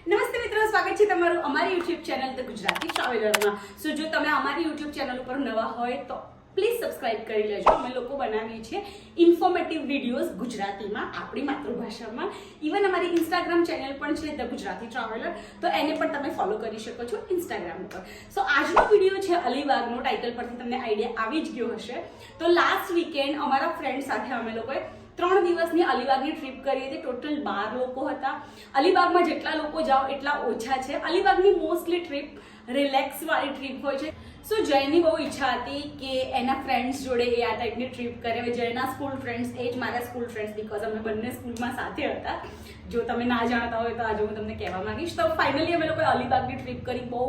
નમસ્તે મિત્રો, સ્વાગત છે તમારું અમારી YouTube ચેનલ ધ ગુજરાતી ટ્રાવેલરમાં. સો જો તમે અમારી YouTube ચેનલ ઉપર નવા હોય તો પ્લીઝ સબસ્ક્રાઇબ કરી લેજો. અમે લોકો બનાવીએ છીએ ઇન્ફોર્મેટિવ વિડીયોઝ ગુજરાતીમાં, આપણી માતૃભાષામાં. ઇવન અમારી ઇન્સ્ટાગ્રામ ચેનલ પણ છે ધ ગુજરાતી ટ્રાવેલર, તો એને પણ તમે ફોલો કરી શકો છો ઇન્સ્ટાગ્રામ ઉપર. સો આજનો વિડીયો છે અલીબાગનો. ટાઇટલ પરથી તમને આઈડિયા આવી જ ગયો હશે. તો લાસ્ટ વીકેન્ડ અમારા ફ્રેન્ડ સાથે અમે લોકોએ 3 દિવસની અલીબાગની ટ્રીપ કરી હતી. ટોટલ 12 લોકો હતા. અલીબાગમાં જેટલા લોકો જાઓ એટલા ઓછા છે. અલીબાગની મોસ્ટલી ટ્રીપ રિલેક્સ વાળી ટ્રીપ હોય છે. સો જયની બહુ ઈચ્છા હતી કે એના ફ્રેન્ડ્સ જોડે એ આ ટાઈપની ટ્રીપ કરે. જયના સ્કૂલ ફ્રેન્ડ્સ એ જ મારા સ્કૂલ ફ્રેન્ડ્સ, બીકોઝ અમે બંને સ્કૂલમાં સાથે હતા. જો તમે ના જાણતા હોય તો આજે હું તમને કહેવા માંગીશ. તો ફાઇનલી અમે લોકોએ અલીબાગની ટ્રીપ કરી. બહુ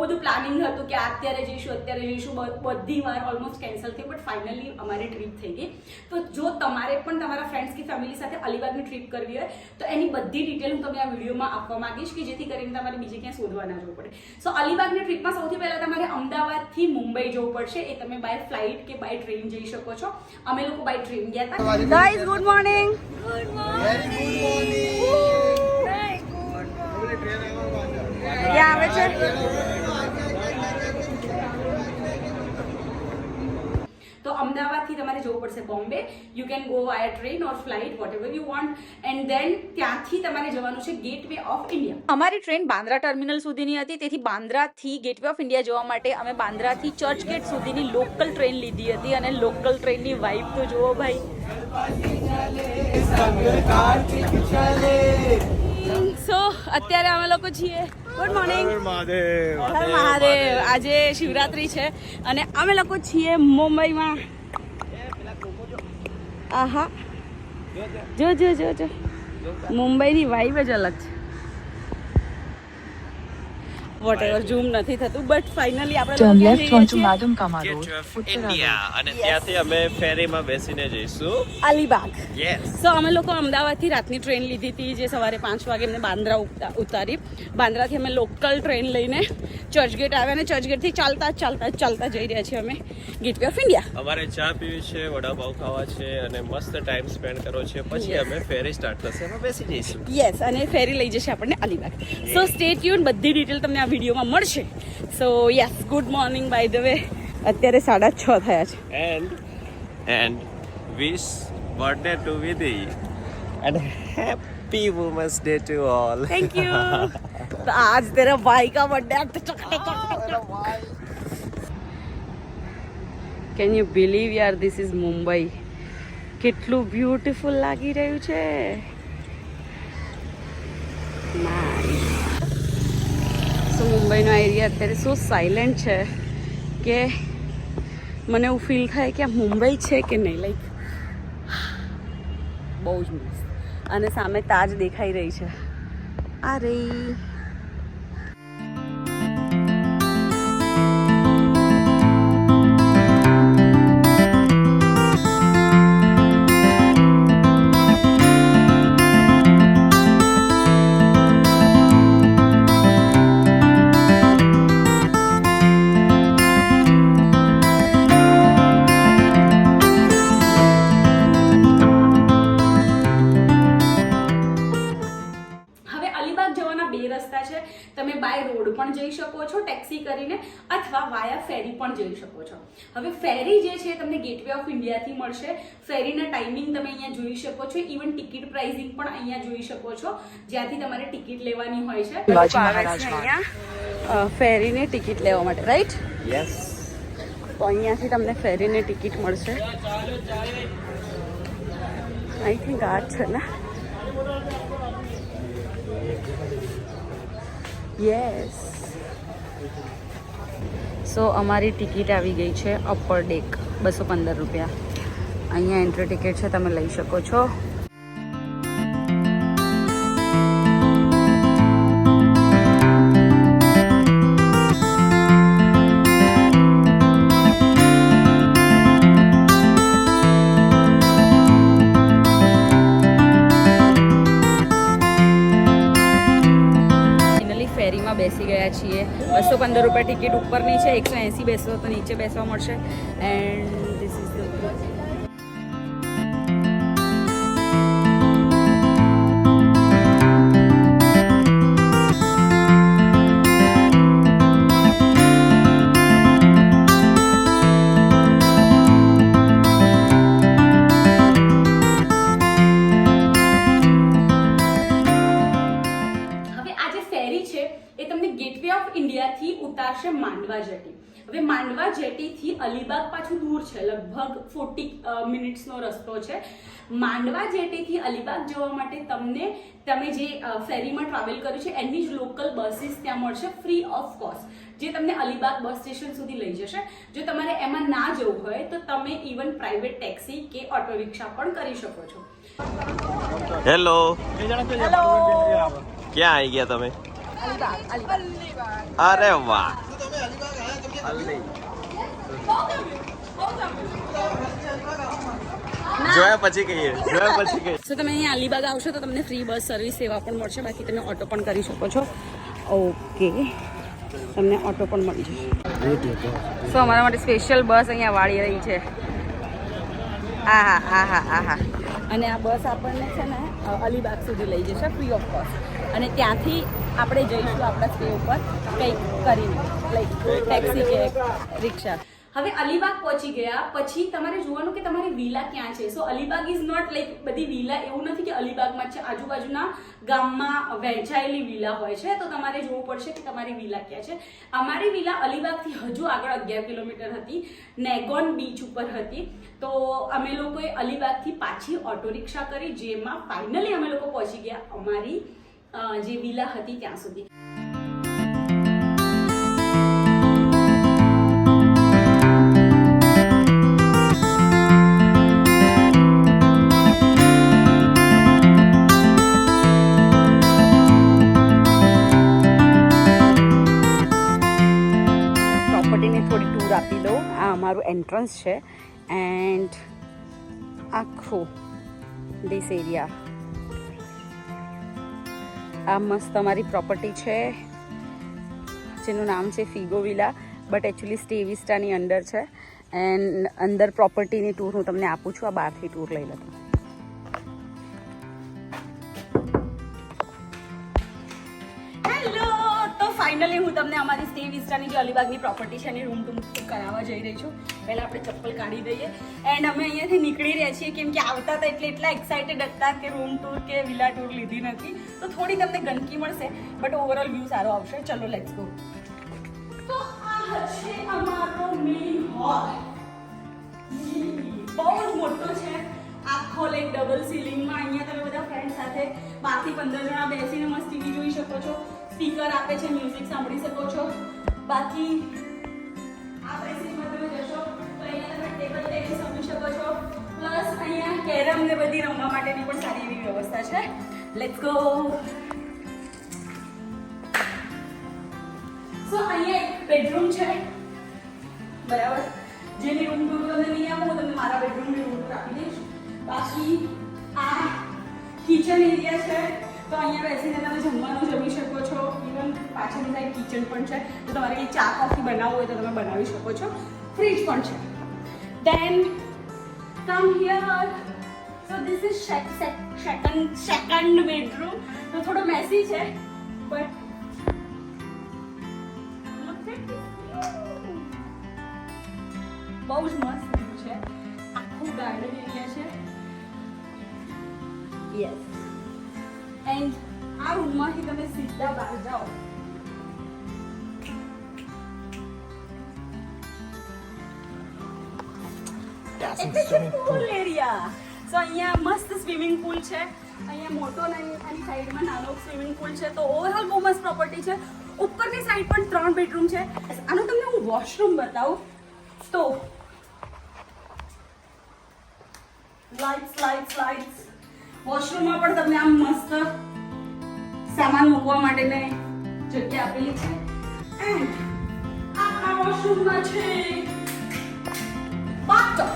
બધું પ્લાનિંગ હતું કે અત્યારે જઈશું. બધી વાર ઓલમોસ્ટ કેન્સલ થઈ, બટ ફાઇનલી અમારી ટ્રીપ થઈ ગઈ. તો જો તમારે પણ તમારા ફ્રેન્ડ્સ કે ફેમિલી સાથે અલીબાગની ટ્રીપ કરવી હોય તો એની બધી ડિટેલ હું તમને આ વિડીયોમાં આપવા માંગીશ, કે જેથી કરીને તમારે બીજે ક્યાં શોધવા ના જવું પડે. સો અલીબાગની ટ્રીપમાં સૌથી પહેલા તમારે અમદાવાદથી મુંબઈ જવું પડશે. એ તમે બાય ફ્લાઇટ કે બાય ટ્રેન જઈ શકો છો. અમે લોકો બાય ટ્રેન ગયા હતા. Guys good morning. Good morning. ક્યાં આવે છે? તો અમદાવાદથી તમારે જવું પડશે Bombay. You can go via train or flight, whatever you want. And then ત્યાંથી તમારે જવાનું છે ગેટવે ઓફ ઇન્ડિયા. અમારી ટ્રેન બાંદ્રા ટર્મિનલ સુધીની હતી, તેથી બાંદ્રાથી ગેટવે ઓફ ઇન્ડિયા જવા માટે અમે બાંદ્રાથી ચર્ચગેટ સુધીની લોકલ ટ્રેન લીધી હતી. અને લોકલ ટ્રેનની વાઇબ તો જુઓ ભાઈ. સો અત્યારે અમે લોકો છીએ. Good morning. મહાદેવ. આજે શિવરાત્રી છે અને અમે લોકો છીએ મુંબઈમાં. આહા, જો મુંબઈની વાઇબ જ અલગ છે. વોટ એવર ઝૂમ નથી થતું, બટ ફાઇનલી આપણે અને ત્યાંથી અમે ફેરીમાં બેસીને જઈશું અલીબાગ. યસ. સો અમે લોકો અમદાવાદથી રાતની ટ્રેન લીધી હતી, જે સવારે 5 વાગે અમને બાંદ્રા ઉતારી. બાંદ્રાથી અમે લોકલ ટ્રેન લઈને ચર્ચગેટ આવ્યા અને ચર્ચગેટથી ચાલતા જઈ રહ્યા છીએ અમે ગેટવે ઓફ ઇન્ડિયા. અમારે ચા પીવી છે, વડાપાવ ખાવા છે અને મસ્ત ટાઈમ સ્પેન્ડ કરવો છે. પછી અમે ફેરી સ્ટાર્ટ થશે, એમાં બેસી જઈશું. યસ, અને ફેરી લઈ જશે આપણને અલીબાગ. So stay tuned. બધી ડિટેલ તમને આ વિડીયોમાં મળશે. So yes, good morning by the way. અત્યારે 6:30 થયા છે. And wish birthday to Vidhi and happy women's day to all. Thank you. तो आज तेरा भाई का बर्थडे. કેન યુ બિલીવ યાર, ધીસ ઇઝ મુંબઈ. કેટલું બ્યુટીફુલ લાગી રહ્યું છે. સો મુંબઈનો એરિયા અત્યારે સો સાયલેન્ટ છે કે મને એવું ફીલ થાય કે આ મુંબઈ છે કે નહીં. લાઈક બહુ જ મસ્ત. અને સામે તાજ દેખાઈ રહી છે. આ રહી. તમે બાય રોડ પણ જઈ શકો છો ટેક્સી કરીને, અથવા વાયા ફેરી પણ જઈ શકો છો. હવે ફેરી જે છે તમને ગેટવે ઓફ ઇન્ડિયાથી મળશે. ફેરીના ટાઈમિંગ તમે અહીંયા જોઈ શકો છો. ઇવન ટિકિટ પ્રાઇસિંગ પણ અહીંયા જોઈ શકો છો, જ્યાંથી તમારે ટિકિટ લેવાની હોય છે. અહીંયા ફેરીની ટિકિટ લેવા માટે, રાઈટ? યસ. તો અહીંયાથી તમને ફેરીની ટિકિટ મળશે. આઈ થિંક આ છે ને. યસ. સો અમારી ટિકિટ આવી ગઈ છે અપર ડેક, 215 રૂપિયા. અહીંયા એન્ટ્રી ટિકિટ છે, તમે લઈ શકો છો. બેસી ગયા છીએ. 215 રૂપિયા ટિકિટ ઉપરની છે, 180 બેસો તો નીચે બેસવા મળશે. And this is the of ઇન્ડિયાથી ઉતારશે માંડવા જેટી. હવે માંડવા જેટીથી અલીબાગ પાછું દૂર છે, લગભગ 40 મિનિટ્સનો રસ્તો છે. માંડવા જેટીથી અલીબાગ જવા માટે તમે જે ફેરીમાં ટ્રાવેલ કર્યું છે એની જ લોકલ બસીસ ત્યાં મળશે ફ્રી ઓફ કોસ્ટ, જે તમને અલીબાગ બસ સ્ટેશન સુધી લઈ જશે. જો તમારે એમાં ના જવું હોય તો તમે ઇવન પ્રાઇવેટ ટેક્સી કે ઓટો રિક્ષા પણ કરી શકો છો. હેલો, હેલો, ક્યાં આવી ગયા તમે? અરે વાહ, જોયા પછી કહીએ. સો તમે અહીંયા અલીબાગ આવશો તો તમને ફ્રી બસ સર્વિસ સેવા પણ મળશે, બાકી તમે ઓટો પણ કરી શકો છો. ઓકે, તમને ઓટો પણ મળી જશે. સો અમારા માટે સ્પેશિયલ બસ અહીંયા વાળી રહી છે. આહા. અને આ બસ આપણને છે ને અલીબાગ સુધી લઈ જશે ફ્રી ઓફ કોસ્ટ, અને ત્યાંથી આપણે જઈશું આપણા સ્ટે ઉપર કંઈક કરીને, લાઈક ટેક્સી કે રિક્ષા. હવે અલીબાગ પહોંચી ગયા પછી તમારે જોવાનું કે તમારી વિલા ક્યાં છે. સો અલીબાગ ઇઝ નોટ લાઈક બધી વિલા, એવું નથી કે અલીબાગમાં છે, આજુબાજુના ગામમાં વહેંચાયેલી વિલા હોય છે. તો તમારે જોવું પડશે કે તમારી વિલા ક્યાં છે. અમારી વિલા અલીબાગથી હજુ આગળ 11 કિલોમીટર હતી, નેગોન બીચ ઉપર હતી. તો અમે લોકોએ અલીબાગથી પાછી ઓટો રિક્ષા કરી, જેમાં ફાઇનલી અમે લોકો પહોંચી ગયા અમારી જે વિલા હતી ત્યાં સુધી. પ્રોપર્ટીની થોડી ટૂર આપી દઉં. આ અમારું એન્ટ્રન્સ છે એન્ડ આખું ધીસ એરિયા. આ મસ્ત અમારી પ્રોપર્ટી છે જેનું નામ છે Figo villa, but actually stay વિસ્ટાની અંડર છે. એન્ડ અંદર પ્રોપર્ટીની ટૂર હું તમને આપું છું. આ બહારથી ટૂર લઈ લો. હેલો, તો ફાઇનલી હું તમને અમારી સ્ટે વિસ્ટાની જે અલીબાગની પ્રોપર્ટી છે એની રૂમ ટૂર કરાવવા જઈ રહી છું. પહેલાં આપણે ચપ્પલ કાઢી દઈએ એન્ડ અમે અહીંયાથી નીકળી રહ્યા છીએ, કેમ કે આવતા હતા એટલે એટલા એક્સાઇટેડ હતા કે રૂમ ટૂર કે વિલા ટૂર લીધી નથી. તો થોડી તમને ગંદકી મળશે બટ ઓવરઓલ વ્યૂ સારો આવશે. ચલો લેટ્સ ગો. તો આ છે અમારો મેઇન હોલ. બહુ જ મોટો છે, આખો લાઈક ડબલ સીલિંગમાં. અહીંયા તમે બધા ફ્રેન્ડ સાથે 12 થી 15 જણા બેસીને મસ્ત ટીવી જોઈ શકો છો. સ્પીકર આપે છે, મ્યુઝિક સાંભળી શકો છો. બાકી આ પ્રેસીમાં તમે જશો તો અહીંયા તમે ટેબલ ટેનિસ રમી શકો છો. પ્લસ અહીંયા કેરમ ને બધી રમવા માટેની પણ સારી એવી વ્યવસ્થા છે. Let's go. સો અહીંયા એક બેડરૂમ છે, બરાબર, જેની રૂમ ટૂર તમને નહીં આપું, હું તમને મારા બેડરૂમની રૂમ ટૂર આપી દઈશ. બાકી આ કિચન એરિયા છે, તો અહીંયા બેસીને તમે જમવાનું જમી શકો છો. ઇવન પાછળની સાઈડ કિચન પણ છે, તો તમારે કંઈ ચા કોફી બનાવવું હોય તો તમે બનાવી શકો છો. ફ્રીજ પણ છે. Then come here. So this is second bedroom. તો થોડો મેસી છે બટ બહુ જ મસ્ત છે. આખું ગાર્ડન એરિયા છે. યસ. એન્ડ આ રૂમમાંથી તમે સીધા બહાર જાઓ. પૂલ એરિયા. સો અહીંયા મસ્ત સ્વિમિંગ પુલ છે. અહીંયા મોટો આની સાઈડમાં નાનો સ્વિમિંગ પુલ છે. તો ઓવરઓલ બહુ મસ્ત પ્રોપર્ટી છે. ઉપરની સાઈડ પણ 3 બેડરૂમ છે. આનું તમને હું વોશરૂમ બતાવું તો લાઇટ્સ. વોશરૂમમાં પણ તમને આમ મસ્ત સામાન મૂકવા માટેની જગ્યા આપેલી છે. એન્ડ આ વોશરૂમમાં છે બાથટબ.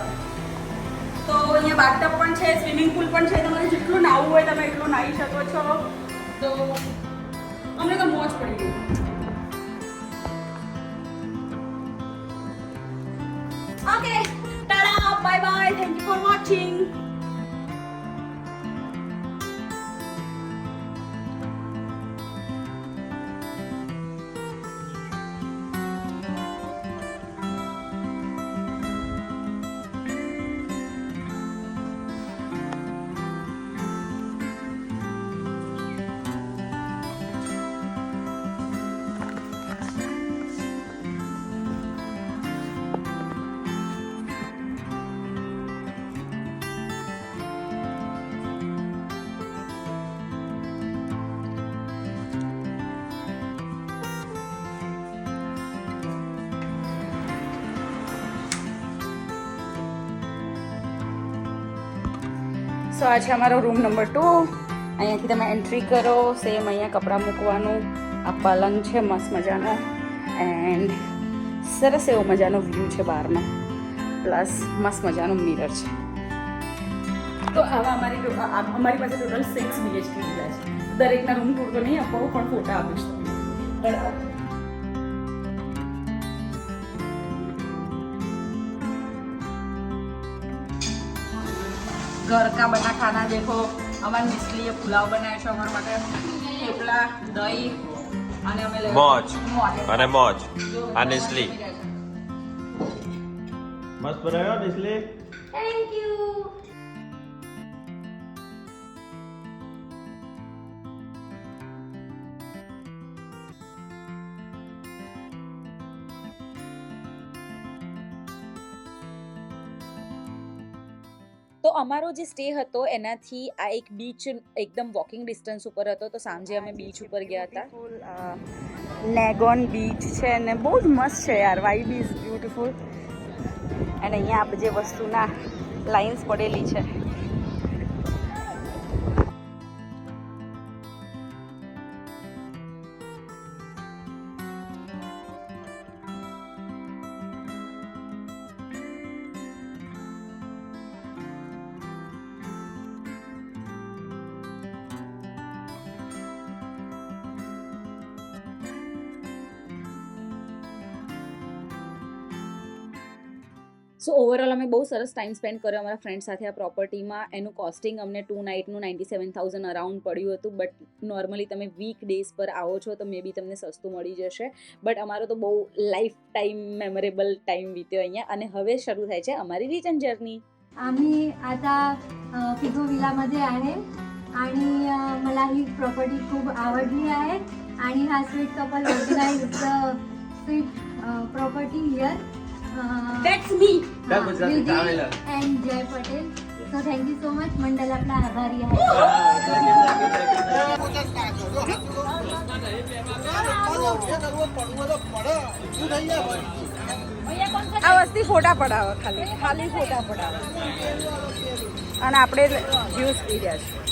તો અહીંયા બાથટબ પણ છે, સ્વિમિંગ પુલ પણ છે. તમારે જેટલું નાહવું હોય તમે એટલું નાહી શકો છો. તો અમને તો મોજ પડી ગઈ. Okay, tata, bye bye, thank you for watching. So આ છે અમારો રૂમ નંબર 2. અહીંયાથી તમે એન્ટ્રી કરો. સેમ અહીંયા કપડાં મૂકવાનું. આ પલંગ છે મસ્ત મજાનો એન્ડ સરસ એવો મજાનો વ્યૂ છે બહારનો, પ્લસ મસ્ત મજાનો મિરર છે. તો આવા અમારી પાસે ટોટલ 6 BHK વિલા છે. દરેકના રૂમ ટૂર તો નહીં આપો પણ ફોટા આપીશ તમને. घर का बना खाना देखो. અમારી મિસલીએ પુલાવ બનાવ્યો છે અમારા માટે, થેપલા, દહીં અને અમે મોજ અને મોજ. આ નેસ્લી મસ્ત બનાવ્યો નેસ્લી. Thank you. તો અમારો જે સ્ટે હતો એનાથી આ એક બીચ એકદમ વોકિંગ ડિસ્ટન્સ ઉપર હતો, તો સાંજે અમે બીચ ઉપર ગયા હતા. નેગોન બીચ છે અને બહુ જ મસ્ત છે યાર. Vibe is beautiful. અને અહીંયા આ બધી વસ્તુના લાઇન્સ પડેલી છે. સો ઓવરઓલ અમે બહુ સરસ ટાઈમ સ્પેન્ડ કર્યો અમારા ફ્રેન્ડ સાથે આ પ્રોપર્ટીમાં. એનું કોસ્ટિંગ અમને 2 નાઇટનું 97,000 અરાઉન્ડ પડ્યું હતું. બટ નોર્મલી તમે વીક ડેઝ પર આવો છો તો મે બી તમને સસ્તું मળી जसे. बट અમારો तो બહુ લાઈફ ટાઈમ मेमोरेबल टाइम વીત્યો અહીંયા. અને હવે શરૂ થાય છે અમારી रिटर्न जर्नी. आम्ही आता फिगो विलामध्ये आहे आणि मला ही प्रॉपर्टी खूप आवडली आहे आणि हा sweet couple organise sweet property here That's me. And Jay Patel. So thank you so much. मंडल आपला आभारी आहे. આ વસ્તી ફોટા પડાવો, ખાલી ફોટા પડાવો. અને આપણે જ્યુસ પી રહ્યા છીએ.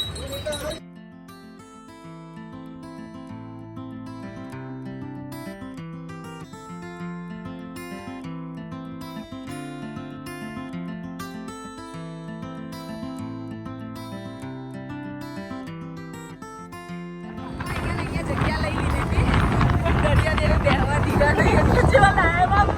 જગ્યા લઈ લીધી હતી પણ દરિયા બેહવા દીધા નહીં એટલે જેવા લાયા બાપ